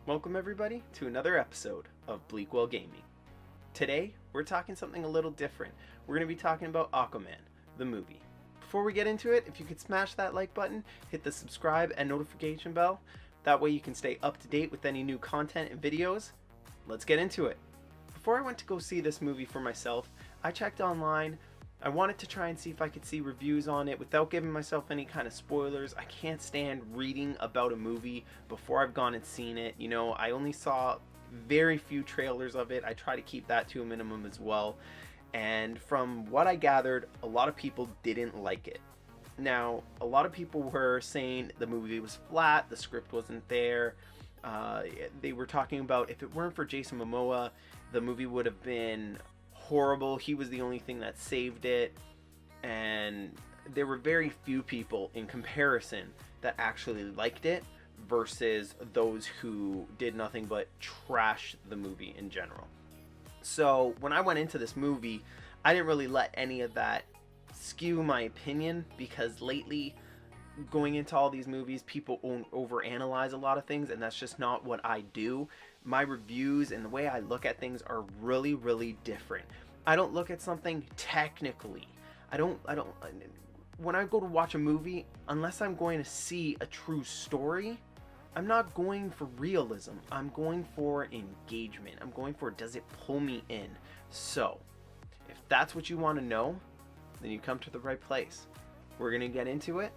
Welcome everybody to another episode of Bleakwell Gaming. Today, we're talking something a little different. We're going to be talking about Aquaman, the movie. Before we get into it, if you could smash that like button, hit the subscribe and notification bell. That way you can stay up to date with any new content and videos. Let's get into it. Before I went to go see this movie for myself, I checked online. I wanted to try and see if I could see reviews on it without giving myself any kind of spoilers. I can't stand reading about a movie before I've gone and seen it. You know, I only saw very few trailers of it. I try to keep that to a minimum as well. And from what I gathered, a lot of people didn't like it. Now, a lot of people were saying the movie was flat, the script wasn't there. They were talking about if it weren't for Jason Momoa, the movie would have been horrible. He was the only thing that saved it, and there were very few people in comparison that actually liked it versus those who did nothing but trash the movie in general. So when I went into this movie, I didn't really let any of that skew my opinion, because lately going into all these movies, people overanalyze a lot of things, and that's just not what I do. My reviews and the way I look at things are really, really different. I don't look at something technically. When I go to watch a movie, unless I'm going to see a true story, I'm not going for realism. I'm going for engagement. I'm going for, does it pull me in? So, if that's what you want to know, then you come to the right place. We're going to get into it.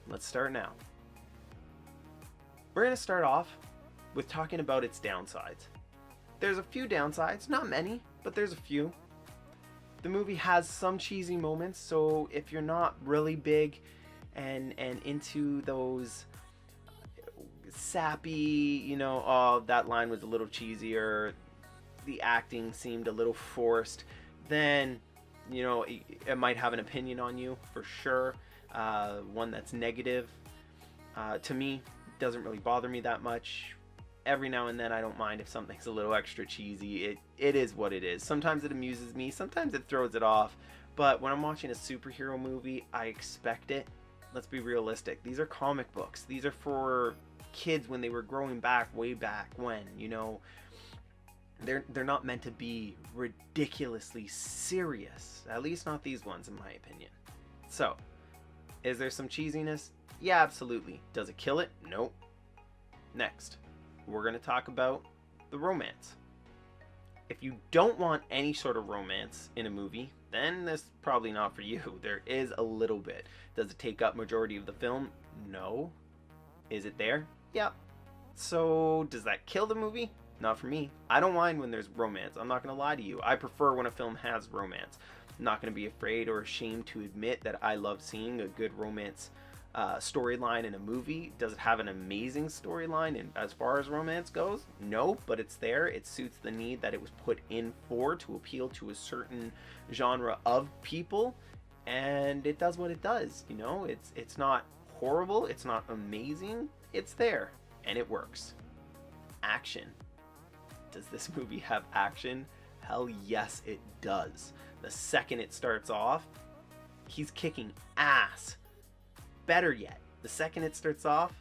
Let's start now. We're going to start off with talking about its downsides. There's a few downsides, not many, but there's a few. The movie has some cheesy moments, so if you're not really big and into those sappy, you know, oh, that line was a little cheesier, the acting seemed a little forced, then, you know, it might have an opinion on you for sure. One that's negative. To me, doesn't really bother me that much. Every now and then I don't mind if something's a little extra cheesy. It is what it is. Sometimes it amuses me, sometimes it throws it off. But when I'm watching a superhero movie, I expect it. Let's be realistic. These are comic books. These are for kids when they were growing back, way back when, you know. They're not meant to be ridiculously serious. At least not these ones, in my opinion. So, is there some cheesiness? Yeah, absolutely. Does it kill it? Nope. Next, we're going to talk about the romance. If you don't want any sort of romance in a movie, then this is probably not for you. There is a little bit. Does it take up majority of the film? No. Is it there? Yep. So, does that kill the movie? Not for me. I don't mind when there's romance. I'm not going to lie to you. I prefer when a film has romance. I'm not going to be afraid or ashamed to admit that I love seeing a good romance storyline in a movie. Does it have an amazing storyline as far as romance goes? No, but it's there. It suits the need that it was put in for, to appeal to a certain genre of people, and it does what it does. You know, it's not horrible, it's not amazing, it's there, and it works. Action. Does this movie have action? Hell yes, it does. The second it starts off, he's kicking ass. Better yet, the second it starts off,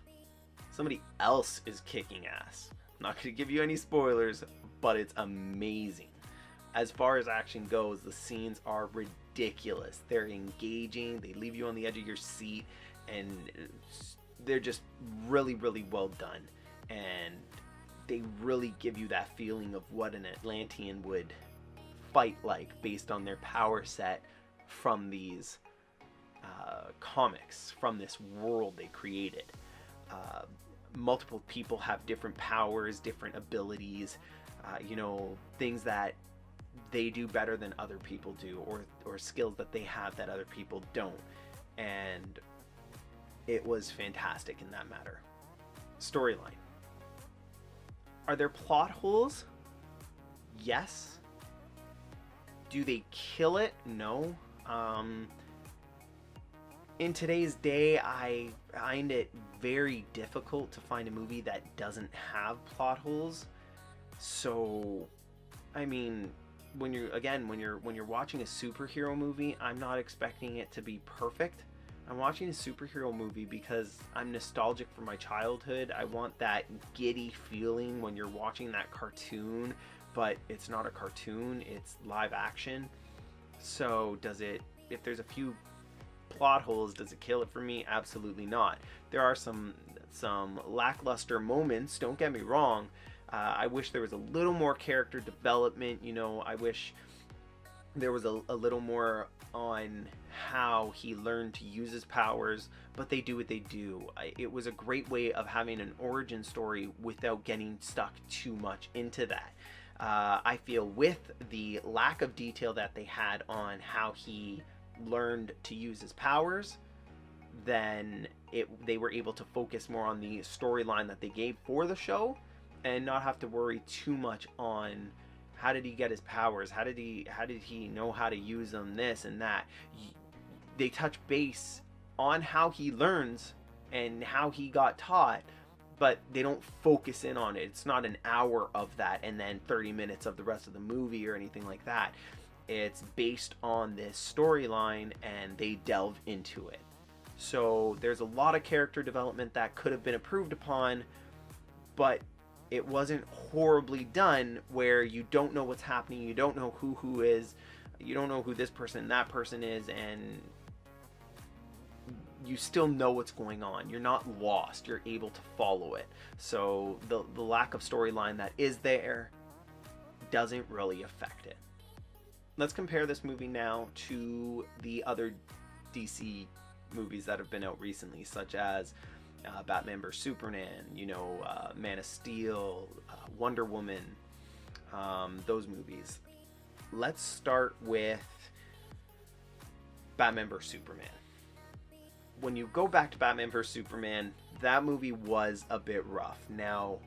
somebody else is kicking ass. I'm not going to give you any spoilers, but it's amazing. As far as action goes, the scenes are ridiculous. They're engaging, they leave you on the edge of your seat, and they're just really, really well done. And they really give you that feeling of what an Atlantean would fight like based on their power set from these comics, from this world they created. Multiple people have different powers, different abilities, you know, things that they do better than other people do, or skills that they have that other people don't. And it was fantastic in that matter. Storyline. Are there plot holes? Yes. Do they kill it? No. In today's day, I find it very difficult to find a movie that doesn't have plot holes. So, I mean, when you're watching a superhero movie, I'm not expecting it to be perfect. I'm watching a superhero movie because I'm nostalgic for my childhood. I want that giddy feeling when you're watching that cartoon, but it's not a cartoon, it's live action. So does it, if there's a few plot holes, does it kill it for me? Absolutely not. There are some lackluster moments, don't get me wrong. I wish there was a little more character development. You know, I wish there was a little more on how he learned to use his powers, but they do what they do. It was a great way of having an origin story without getting stuck too much into that. I feel with the lack of detail that they had on how he learned to use his powers, then they were able to focus more on the storyline that they gave for the show and not have to worry too much on how did he get his powers, how did he know how to use them, this and that. They touch base on how he learns and how he got taught, but they don't focus in on it. It's not an hour of that and then 30 minutes of the rest of the movie or anything like that. It's based on this storyline and they delve into it. So there's a lot of character development that could have been improved upon, but it wasn't horribly done where you don't know what's happening, you don't know who is, you don't know who this person and that person is, and you still know what's going on. You're not lost, you're able to follow it. So the lack of storyline that is there doesn't really affect it. Let's compare this movie now to the other DC movies that have been out recently, such as Batman vs Superman, Man of Steel, Wonder Woman, those movies. Let's start with Batman vs Superman. When you go back to Batman vs Superman, that movie was a bit rough. Now,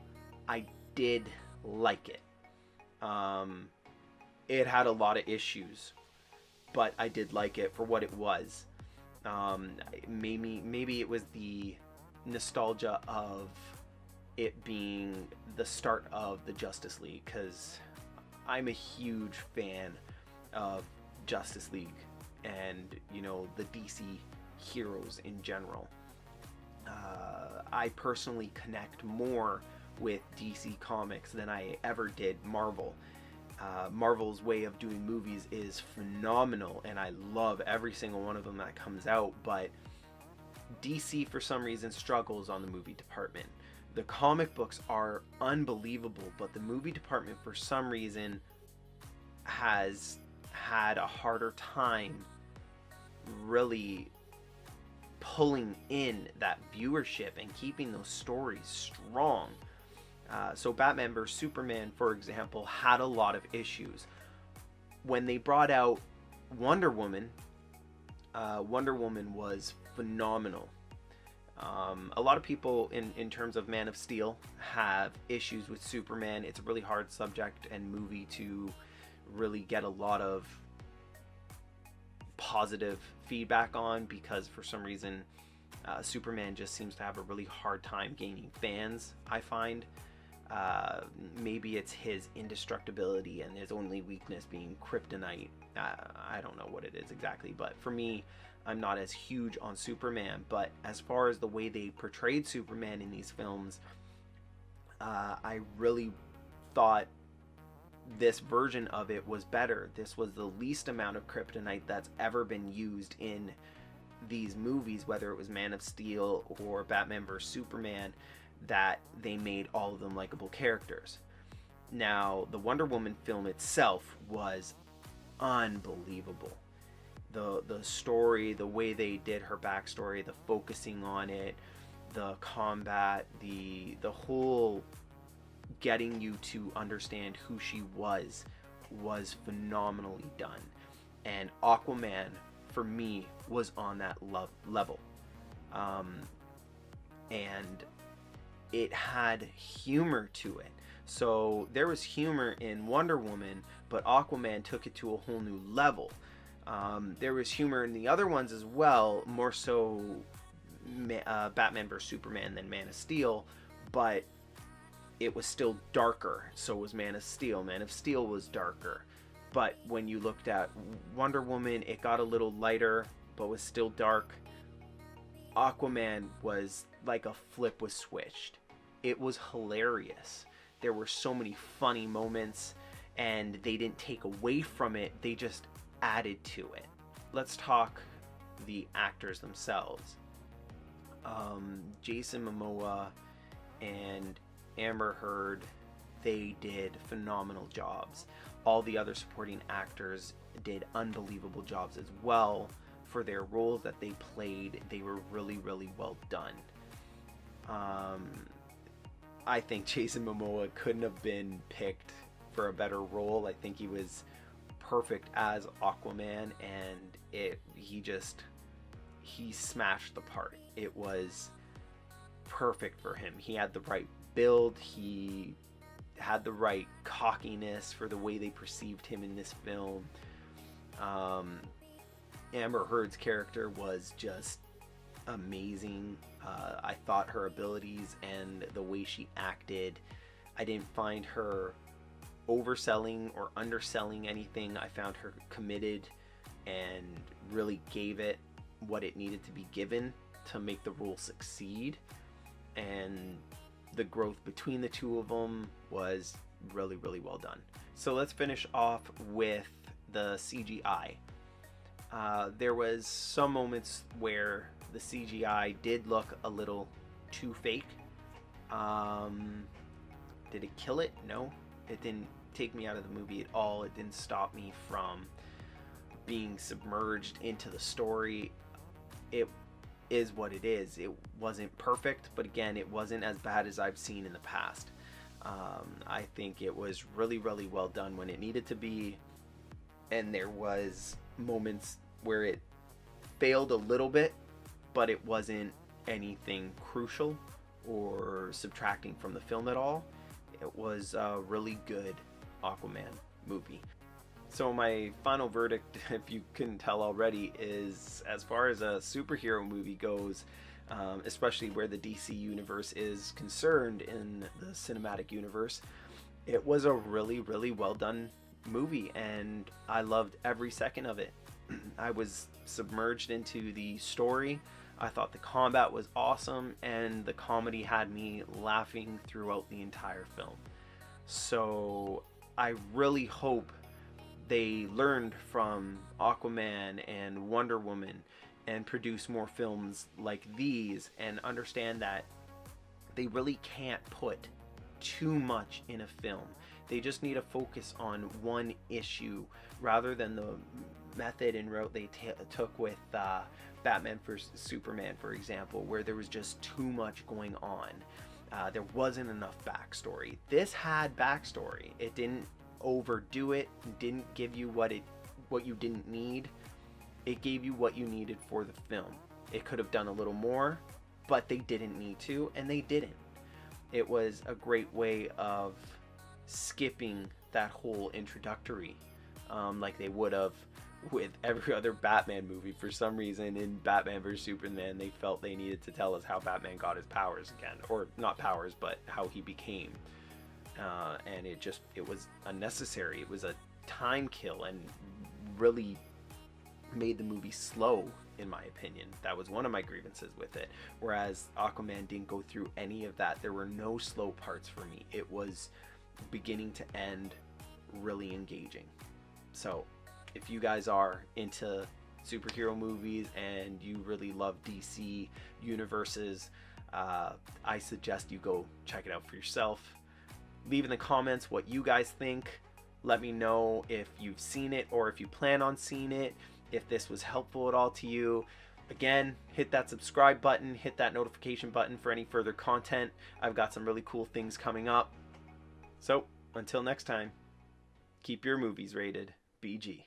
I did like it. It had a lot of issues, but I did like it for what it was. Maybe it was the nostalgia of it being the start of the Justice League, because I'm a huge fan of Justice League and the DC heroes in general. I personally connect more with DC Comics than I ever did Marvel. Marvel's way of doing movies is phenomenal and I love every single one of them that comes out, but DC for some reason struggles on the movie department. The comic books are unbelievable, but the movie department for some reason has had a harder time really pulling in that viewership and keeping those stories strong. So Batman vs Superman, for example, had a lot of issues. When they brought out Wonder Woman, Wonder Woman was phenomenal. A lot of people in terms of Man of Steel have issues with Superman. It's a really hard subject and movie to really get a lot of positive feedback on, because for some reason Superman just seems to have a really hard time gaining fans, I find. Maybe it's his indestructibility and his only weakness being kryptonite. I don't know what it is exactly, but for me, I'm not as huge on Superman. But as far as the way they portrayed Superman in these films, I really thought this version of it was better. This was the least amount of kryptonite that's ever been used in these movies, whether it was Man of Steel or Batman vs Superman, that they made all of them likable characters. Now, the Wonder Woman film itself was unbelievable. The story, the way they did her backstory, the focusing on it, the combat, the whole getting you to understand who she was phenomenally done. And Aquaman, for me, was on that level. And it had humor to it. So there was humor in Wonder Woman, but Aquaman took it to a whole new level. There was humor in the other ones as well, more so Batman vs Superman than Man of Steel, but it was still darker. So was Man of Steel. Man of Steel was darker. But when you looked at Wonder Woman, it got a little lighter, but was still dark. Aquaman was like a flip was switched. It was hilarious. There were so many funny moments, and they didn't take away from it, they just added to it. Let's talk the actors themselves. Jason Momoa and Amber Heard, they did phenomenal jobs. All the other supporting actors did unbelievable jobs as well for their roles that they played. They were really, really well done. I think Jason Momoa couldn't have been picked for a better role. I think he was perfect as Aquaman, and he smashed the part. It was perfect for him. He had the right build, he had the right cockiness for the way they perceived him in this film. Amber Heard's character was just amazing. I thought her abilities and the way she acted, I didn't find her overselling or underselling anything. I found her committed and really gave it what it needed to be given to make the role succeed. And the growth between the two of them was really, really well done. So let's finish off with the CGI. There was some moments where the CGI did look a little too fake. Did it kill it? No. It didn't take me out of the movie at all. It didn't stop me from being submerged into the story. It is what it is. It wasn't perfect, but again, it wasn't as bad as I've seen in the past. I think it was really, really well done when it needed to be, and there was moments where it failed a little bit, but it wasn't anything crucial or subtracting from the film at all. It was a really good Aquaman movie. So my final verdict, if you couldn't tell already, is as far as a superhero movie goes, especially where the DC universe is concerned in the cinematic universe, it was a really, really well done movie, and I loved every second of it. I was submerged into the story. I thought the combat was awesome, and the comedy had me laughing throughout the entire film. So I really hope they learned from Aquaman and Wonder Woman and produce more films like these, and understand that they really can't put too much in a film. They just need to focus on one issue rather than the method and route they took with Batman vs Superman, for example, where there was just too much going on. There wasn't enough backstory. This had backstory. It didn't overdo it, didn't give you what you didn't need. It gave you what you needed for the film. It could have done a little more, but they didn't need to, and they didn't. It was a great way of skipping that whole introductory, like they would have with every other Batman movie. For some reason in Batman vs Superman, they felt they needed to tell us how Batman got his powers again, or not powers, but how he became. And it was unnecessary. It was a time kill and really made the movie slow, in my opinion. That was one of my grievances with it. Whereas Aquaman didn't go through any of that. There were no slow parts for me. It was beginning to end really engaging. So if you guys are into superhero movies and you really love DC universes, I suggest you go check it out for yourself. Leave in the comments what you guys think. Let me know if you've seen it or if you plan on seeing it, if this was helpful at all to you. Again, hit that subscribe button, hit that notification button for any further content. I've got some really cool things coming up. So until next time, keep your movies rated BG.